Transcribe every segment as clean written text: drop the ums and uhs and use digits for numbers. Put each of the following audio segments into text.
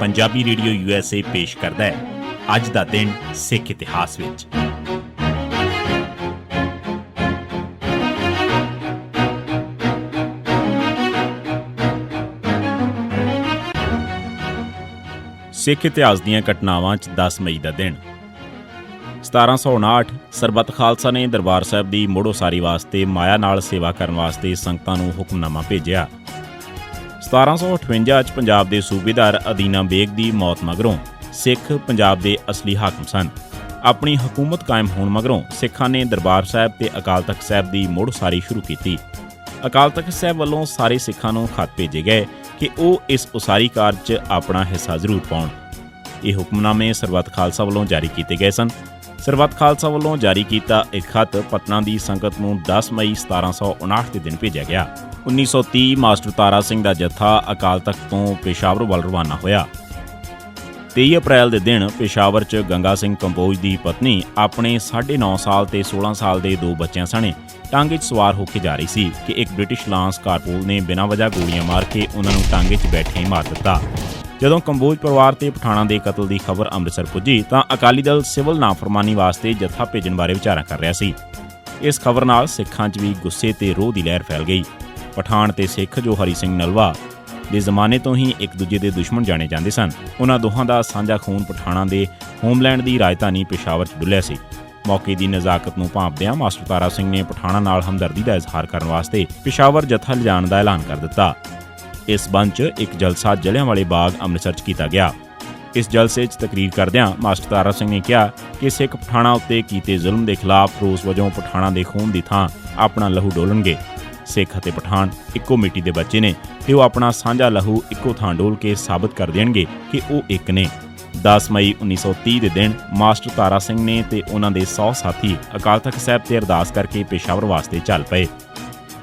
Punjabi radio USA ਪੇਸ਼ ਕਰਦਾ ਹੈ ਅੱਜ ਦਾ ਦਿਨ ਸਿੱਖ ਇਤਿਹਾਸ ਵਿੱਚ। ਸਿੱਖ ਇਤਿਹਾਸ ਦੀਆਂ ਘਟਨਾਵਾਂ 'ਚ 10 ਮਈ ਦਾ ਦਿਨ। 1759 ਸਰਬੱਤ ਖਾਲਸਾ ਨੇ ਦਰਬਾਰ ਸਾਹਿਬ ਦੀ ਮੁੜ ਉਸਾਰੀ ਵਾਸਤੇ ਮਾਇਆ ਨਾਲ ਸੇਵਾ ਕਰਨ ਵਾਸਤੇ ਸੰਗਤਾਂ ਨੂੰ ਹੁਕਮਨਾਮਾ ਭੇਜਿਆ। 1758 'ਚ ਪੰਜਾਬ ਦੇ ਸੂਬੇਦਾਰ ਅਦੀਨਾ ਬੇਗ ਦੀ ਮੌਤ ਮਗਰੋਂ ਸਿੱਖ ਪੰਜਾਬ ਦੇ ਅਸਲੀ ਹਾਕਮ ਸਨ। ਆਪਣੀ ਹਕੂਮਤ ਕਾਇਮ ਹੋਣ ਮਗਰੋਂ ਸਿੱਖਾਂ ਨੇ ਦਰਬਾਰ ਸਾਹਿਬ ਤੇ ਅਕਾਲ ਤਖ਼ਤ ਸਾਹਿਬ ਦੀ ਮੁੜ ਉਸਾਰੀ ਸ਼ੁਰੂ ਕੀਤੀ। ਅਕਾਲ ਤਖ਼ਤ ਸਾਹਿਬ ਵੱਲੋਂ ਸਾਰੇ ਸਿੱਖਾਂ ਨੂੰ ਖੱਤ ਭੇਜੇ ਗਏ ਕਿ ਉਹ ਇਸ ਉਸਾਰੀ ਕਾਰਜ 'ਚ ਆਪਣਾ ਹਿੱਸਾ ਜ਼ਰੂਰ ਪਾਉਣ। ਇਹ ਹੁਕਮਨਾਮੇ ਸਰਬੱਤ ਖਾਲਸਾ ਵੱਲੋਂ ਜਾਰੀ ਕੀਤੇ ਗਏ ਸਨ। ਸਰਬੱਤ ਖਾਲਸਾ ਵੱਲੋਂ ਜਾਰੀ ਕੀਤਾ ਇੱਕ ਖੱਤ ਪਟਨਾ ਦੀ ਸੰਗਤ ਨੂੰ 10 ਮਈ 1759 ਦੇ ਦਿਨ ਭੇਜਿਆ ਗਿਆ। 1930 ਮਾਸਟਰ ਤਾਰਾ ਸਿੰਘ ਦਾ ਜੱਥਾ ਅਕਾਲ ਤਖ਼ਤ ਤੋਂ ਪੇਸ਼ਾਵਰ ਵੱਲ ਰਵਾਨਾ ਹੋਇਆ। 23 ਅਪ੍ਰੈਲ ਦੇ ਦਿਨ ਪੇਸ਼ਾਵਰ 'ਚ ਗੰਗਾ ਸਿੰਘ ਕੰਬੋਜ ਦੀ ਪਤਨੀ ਆਪਣੇ 9.5 ਸਾਲ ਤੇ 16 ਸਾਲ ਦੇ 2 ਬੱਚਿਆਂ ਸਣੇ ਟਾਂਗੇ 'ਚ ਸਵਾਰ ਹੋ ਕੇ ਜਾ ਰਹੀ ਸੀ ਕਿ ਇੱਕ ਬ੍ਰਿਟਿਸ਼ ਲਾਂਸ ਕਾਰਪੂਲ ਨੇ ਬਿਨਾਂ ਵਜ੍ਹਾ ਗੋਲੀਆਂ ਮਾਰ ਕੇ ਉਹਨਾਂ ਨੂੰ ਟਾਂਗੇ 'ਚ ਬੈਠਿਆਂ ਹੀ ਮਾਰ ਦਿੱਤਾ। ਜਦੋਂ ਕੰਬੋਜ ਪਰਿਵਾਰ ਤੇ ਪਠਾਣਾਂ ਦੇ ਕਤਲ ਦੀ ਖਬਰ ਅੰਮ੍ਰਿਤਸਰ ਪੁੱਜੀ ਤਾਂ ਅਕਾਲੀ ਦਲ ਸਿਵਲ ਨਾਫਰਮਾਨੀ ਵਾਸਤੇ ਜੱਥਾ ਭੇਜਣ ਬਾਰੇ ਵਿਚਾਰਾਂ ਕਰ ਰਿਹਾ ਸੀ। ਇਸ ਖਬਰ ਨਾਲ ਸਿੱਖਾਂ 'ਚ ਵੀ ਗੁੱਸੇ ਤੇ ਰੋਹ ਦੀ ਲਹਿਰ ਫੈਲ ਗਈ। ਪਠਾਣ ਤੇ ਸਿੱਖ ਜੋ ਹਰੀ ਸਿੰਘ ਨਲਵਾ ਦੇ ਜ਼ਮਾਨੇ ਤੋਂ ਹੀ ਇੱਕ ਦੂਜੇ ਦੇ ਦੁਸ਼ਮਣ ਜਾਣੇ ਜਾਂਦੇ ਸਨ, ਉਹਨਾਂ ਦੋਹਾਂ ਦਾ ਸਾਂਝਾ ਖੂਨ ਪਠਾਣਾਂ ਦੇ ਹੋਮਲੈਂਡ ਦੀ ਰਾਜਧਾਨੀ ਪੇਸ਼ਾਵਰ 'ਚ ਡੁੱਲਿਆ ਸੀ। ਮੌਕੇ ਦੀ ਨਜ਼ਾਕਤ ਨੂੰ ਭਾਂਪਦਿਆਂ ਮਾਸਟਰ ਤਾਰਾ ਸਿੰਘ ਨੇ ਪਠਾਣਾਂ ਨਾਲ ਹਮਦਰਦੀ ਦਾ ਇਜ਼ਹਾਰ ਕਰਨ ਵਾਸਤੇ ਪੇਸ਼ਾਵਰ ਜੱਥਾ ਲਿਜਾਣ ਦਾ ਐਲਾਨ ਕਰ ਦਿੱਤਾ। ਇਸ ਸੰਬੰਧ 'ਚ ਇੱਕ ਜਲਸਾ ਜਲ੍ਹਿਆਂਵਾਲੇ ਬਾਗ ਅੰਮ੍ਰਿਤਸਰ 'ਚ ਕੀਤਾ ਗਿਆ। ਇਸ ਜਲਸੇ 'ਚ ਤਕਰੀਰ ਕਰਦਿਆਂ ਮਾਸਟਰ ਤਾਰਾ ਸਿੰਘ ਨੇ ਕਿਹਾ ਕਿ ਸਿੱਖ ਪਠਾਣਾਂ ਉੱਤੇ ਕੀਤੇ ਜ਼ੁਲਮ ਦੇ ਖਿਲਾਫ ਰੋਸ ਵਜੋਂ ਪਠਾਣਾਂ ਦੇ ਖੂਨ ਦੀ ਥਾਂ ਆਪਣਾ ਲਹੂ ਡੋਲਣਗੇ। ਸਿੱਖ ਅਤੇ ਪਠਾਣ ਇੱਕੋ ਮਿੱਟੀ ਦੇ ਬੱਚੇ ਨੇ ਤੇ ਉਹ ਆਪਣਾ ਸਾਂਝਾ ਲਹੂ ਇੱਕੋ ਥਾਂ ਡੋਲ ਕੇ ਸਾਬਤ ਕਰ ਦੇਣਗੇ ਕਿ ਉਹ ਇੱਕ ਨੇ। 10 ਮਈ 1930 ਦੇ ਦਿਨ ਮਾਸਟਰ ਤਾਰਾ ਸਿੰਘ ਨੇ ਤੇ ਉਹਨਾਂ ਦੇ 100 ਸਾਥੀ ਅਕਾਲ ਤਖ਼ਤ ਸਾਹਿਬ ਤੇ ਅਰਦਾਸ ਕਰਕੇ ਪੇਸ਼ਾਵਰ ਵਾਸਤੇ ਚੱਲ ਪਏ।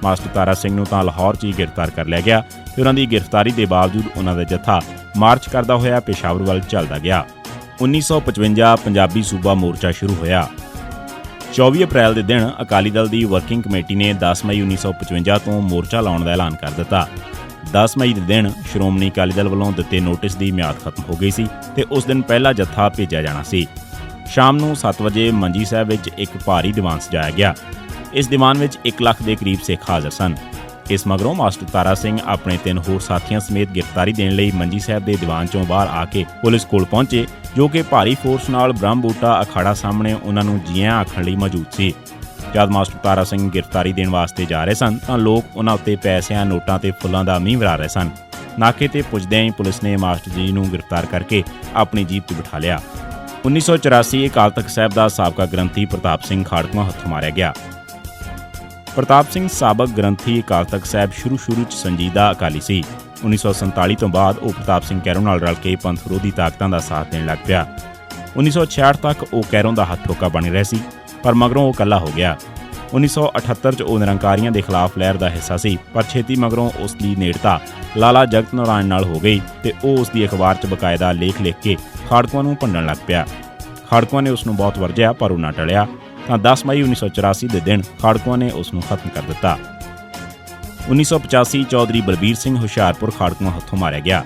ਮਾਸਟਰ ਤਾਰਾ ਸਿੰਘ ਨੂੰ ਤਾਂ ਲਾਹੌਰ 'ਚ ਹੀ ਗ੍ਰਿਫਤਾਰ ਕਰ ਲਿਆ ਗਿਆ ਤੇ ਉਹਨਾਂ ਦੀ ਗ੍ਰਿਫਤਾਰੀ ਦੇ ਬਾਵਜੂਦ ਉਹਨਾਂ ਦਾ ਜੱਥਾ ਮਾਰਚ ਕਰਦਾ ਹੋਇਆ ਪੇਸ਼ਾਵਰ ਵੱਲ ਚੱਲਦਾ ਗਿਆ। 1955 ਪੰਜਾਬੀ ਸੂਬਾ ਮੋਰਚਾ ਸ਼ੁਰੂ ਹੋਇਆ। 24 ਅਪ੍ਰੈਲ ਦੇ ਦਿਨ ਅਕਾਲੀ ਦਲ ਦੀ ਵਰਕਿੰਗ ਕਮੇਟੀ ਨੇ 10 ਮਈ 1955 ਤੋਂ ਮੋਰਚਾ ਲਾਉਣ ਦਾ ਐਲਾਨ ਕਰ ਦਿੱਤਾ। 10 ਮਈ ਦੇ ਦਿਨ ਸ਼੍ਰੋਮਣੀ ਅਕਾਲੀ ਦਲ ਵੱਲੋਂ ਦਿੱਤੇ ਨੋਟਿਸ ਦੀ ਮਿਆਦ ਖਤਮ ਹੋ ਗਈ ਸੀ ਤੇ ਉਸ ਦਿਨ ਪਹਿਲਾ ਜੱਥਾ ਭੇਜਿਆ ਜਾਣਾ ਸੀ। ਸ਼ਾਮ ਨੂੰ 7 ਵਜੇ ਮੰਜੀ ਸਾਹਿਬ ਵਿੱਚ ਇੱਕ ਭਾਰੀ ਦੀਵਾਨ ਸਜਾਇਆ ਗਿਆ। ਇਸ ਦੀਵਾਨ ਵਿੱਚ 1 ਲੱਖ ਦੇ ਕਰੀਬ ਸਿੱਖ ਹਾਜ਼ਰ ਸਨ। ਇਸ ਮਗਰੋਂ ਮਾਸਟਰ ਤਾਰਾ ਸਿੰਘ ਆਪਣੇ 3 ਹੋਰ ਸਾਥੀਆਂ ਸਮੇਤ ਗ੍ਰਿਫਤਾਰੀ ਦੇਣ ਲਈ ਮੰਜੀ ਸਾਹਿਬ ਦੇ ਦੀਵਾਨ 'ਚੋਂ ਬਾਹਰ ਆ ਕੇ ਪੁਲਿਸ ਕੋਲ ਪਹੁੰਚੇ, ਜੋ ਕਿ ਭਾਰੀ ਫੋਰਸ ਨਾਲ ਬ੍ਰਹਮ ਬੂਟਾ ਅਖਾੜਾ ਸਾਹਮਣੇ ਉਹਨਾਂ ਨੂੰ ਜੀਆਂ ਆਖਣ ਲਈ ਮੌਜੂਦ ਸੀ। ਜਦ ਮਾਸਟਰ ਤਾਰਾ ਸਿੰਘ ਗ੍ਰਿਫਤਾਰੀ ਦੇਣ ਵਾਸਤੇ ਜਾ ਰਹੇ ਸਨ ਤਾਂ ਲੋਕ ਉਹਨਾਂ ਉੱਤੇ ਪੈਸਿਆਂ, ਨੋਟਾਂ ਤੇ ਫੁੱਲਾਂ ਦਾ ਮੀਂਹ ਵਰਾ ਰਹੇ ਸਨ। ਨਾਕੇ ਤੇ ਪੁੱਜਦਿਆਂ ਹੀ ਪੁਲਿਸ ਨੇ ਮਾਸਟਰ ਜੀ ਨੂੰ ਗ੍ਰਿਫਤਾਰ ਕਰਕੇ ਆਪਣੀ ਜੀਪ 'ਤੇ ਬਿਠਾ ਲਿਆ। 1984 ਅਕਾਲ ਤਖ਼ਤ ਸਾਹਿਬ ਦਾ ਸਾਬਕਾ ਗ੍ਰੰਥੀ ਪ੍ਰਤਾਪ ਸਿੰਘ ਖਾੜਕੂਆਂ ਹੱਥੋਂ ਮਾਰਿਆ ਗਿਆ। ਪ੍ਰਤਾਪ ਸਿੰਘ ਸਾਬਕ ਗ੍ਰੰਥੀ ਅਕਾਲ ਤਖ਼ਤ ਸਾਹਿਬ ਸ਼ੁਰੂ 'ਚ ਸੰਜੀਦਾ ਅਕਾਲੀ ਸੀ। 1947 ਤੋਂ ਬਾਅਦ ਉਹ ਪ੍ਰਤਾਪ ਸਿੰਘ ਕੈਰੋਂ ਨਾਲ ਰਲ ਕੇ ਪੰਥ ਵਿਰੋਧੀ ਤਾਕਤਾਂ ਦਾ ਸਾਥ ਦੇਣ ਲੱਗ ਪਿਆ। 1966 ਤੱਕ ਉਹ ਕੈਰੋਂ ਦਾ ਹੱਥ ਠੋਕਾ ਬਣ ਰਿਹਾ ਸੀ, ਪਰ ਮਗਰੋਂ ਉਹ ਇਕੱਲਾ ਹੋ ਗਿਆ। 1978 'ਚ ਉਹ ਨਿਰੰਕਾਰੀਆਂ ਦੇ ਖਿਲਾਫ ਲਹਿਰ ਦਾ ਹਿੱਸਾ ਸੀ, ਪਰ ਛੇਤੀ ਮਗਰੋਂ ਉਸ ਦੀ ਨੇੜਤਾ ਲਾਲਾ ਜਗਤ ਨਾਰਾਇਣ ਨਾਲ ਹੋ ਗਈ ਤੇ ਉਹ ਉਸ ਦੀ ਅਖਬਾਰ 'ਚ ਬਕਾਇਦਾ ਲੇਖ ਲਿਖ ਕੇ ਖਾੜਕੂਆਂ ਨੂੰ ਭੰਡਣ ਲੱਗ ਪਿਆ। ਖਾੜਕੂਆਂ ਨੇ ਉਸ ਨੂੰ ਬਹੁਤ ਵਰਜਿਆ ਪਰ ਉਹ ਨਾ ਟਲਿਆ ਤਾਂ 10 ਮਈ 1984 ਦੇ ਦਿਨ ਖਾੜਕੂਆਂ ਨੇ ਉਸ ਨੂੰ ਖਤਮ ਕਰ ਦਿੱਤਾ। 1985 ਚੌਧਰੀ ਬਲਬੀਰ ਸਿੰਘ ਹੁਸ਼ਿਆਰਪੁਰ ਖਾੜਕੂਆਂ ਹੱਥੋਂ ਮਾਰਿਆ ਗਿਆ।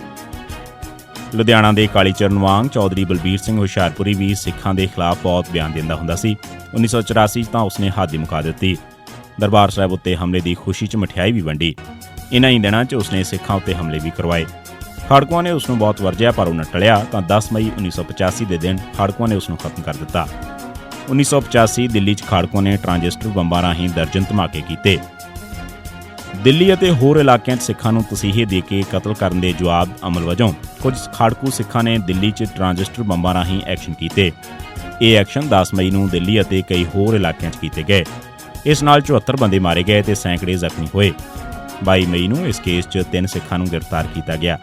ਲੁਧਿਆਣਾ ਦੇ ਕਾਲੀਚਰਨ ਵਾਂਗ ਚੌਧਰੀ ਬਲਬੀਰ ਸਿੰਘ ਹੁਸ਼ਿਆਰਪੁਰੀ ਵੀ ਸਿੱਖਾਂ ਦੇ ਖਿਲਾਫ ਬਹੁਤ ਬਿਆਨ ਦਿੰਦਾ ਹੁੰਦਾ ਸੀ। 1984 'ਚ ਤਾਂ ਉਸਨੇ ਹੱਦ ਹੀ ਮੁਕਾ ਦਿੱਤੀ। ਦਰਬਾਰ ਸਾਹਿਬ ਉੱਤੇ ਹਮਲੇ ਦੀ ਖੁਸ਼ੀ 'ਚ ਮਠਿਆਈ ਵੀ ਵੰਡੀ। ਇਨ੍ਹਾਂ ਹੀ ਦਿਨਾਂ 'ਚ ਉਸਨੇ ਸਿੱਖਾਂ ਉੱਤੇ ਹਮਲੇ ਵੀ ਕਰਵਾਏ। ਖਾੜਕੂਆਂ ਨੇ ਉਸ ਨੂੰ ਬਹੁਤ ਵਰਜਿਆ ਪਰ ਉਹ ਨਾ ਟਲਿਆ ਤਾਂ 10 ਮਈ 1985 ਦੇ ਦਿਨ ਖਾੜਕੂਆਂ ਨੇ ਉਸ ਨੂੰ ਖਤਮ ਕਰ ਦਿੱਤਾ। 1985 ਦਿੱਲੀ 'ਚ ਖਾੜਕੂਆਂ ਨੇ ਟਰਾਂਜਿਸਟਰ ਬੰਬਾਂ ਰਾਹੀਂ ਦਰਜਨ ਧਮਾਕੇ ਕੀਤੇ। ਦਿੱਲੀ ਅਤੇ ਹੋਰ ਇਲਾਕਿਆਂ 'ਚ ਸਿੱਖਾਂ ਨੂੰ ਤਸੀਹੇ ਦੇ ਕੇ ਕਤਲ ਕਰਨ ਦੇ ਜਵਾਬ ਅਮਲ ਵਜੋਂ ਕੁਝ ਖਾੜਕੂ ਸਿੱਖਾਂ ਨੇ ਦਿੱਲੀ 'ਚ ਟਰਾਂਜਿਸਟਰ ਬੰਬਾਂ ਰਾਹੀਂ ਐਕਸ਼ਨ ਕੀਤੇ। ਇਹ ਐਕਸ਼ਨ 10 ਮਈ ਨੂੰ ਦਿੱਲੀ ਅਤੇ ਕਈ ਹੋਰ ਇਲਾਕਿਆਂ 'ਚ ਕੀਤੇ ਗਏ। ਇਸ ਨਾਲ 74 ਬੰਦੇ ਮਾਰੇ ਗਏ ਤੇ ਸੈਂਕੜੇ ਜ਼ਖਮੀ ਹੋਏ। 22 ਮਈ ਨੂੰ ਇਸ ਕੇਸ 'ਚ 3 ਸਿੱਖਾਂ ਨੂੰ ਗ੍ਰਿਫਤਾਰ ਕੀਤਾ ਗਿਆ।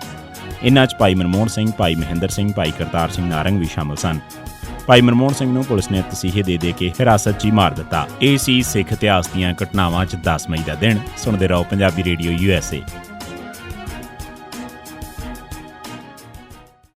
ਇਨ੍ਹਾਂ 'ਚ ਭਾਈ ਮਨਮੋਹਨ ਸਿੰਘ, ਭਾਈ ਮਹਿੰਦਰ ਸਿੰਘ, ਭਾਈ ਕਰਤਾਰ ਸਿੰਘ ਨਾਰੰਗ ਵੀ ਸ਼ਾਮਲ ਸਨ। ਭਾਈ ਮਨਮੋਹਨ ਸਿੰਘ ਨੂੰ ਪੁਲਿਸ ਨੇ ਤਸੀਹੇ ਦੇ ਕੇ ਹਿਰਾਸਤ 'ਚ ਹੀ ਮਾਰ ਦਿੱਤਾ। ਇਹ ਸੀ ਸਿੱਖ ਇਤਿਹਾਸ ਦੀਆਂ ਘਟਨਾਵਾਂ 'ਚ 10 ਮਈ ਦਾ ਦਿਨ। ਸੁਣਦੇ ਰਹੋ ਪੰਜਾਬੀ ਰੇਡੀਓ USA।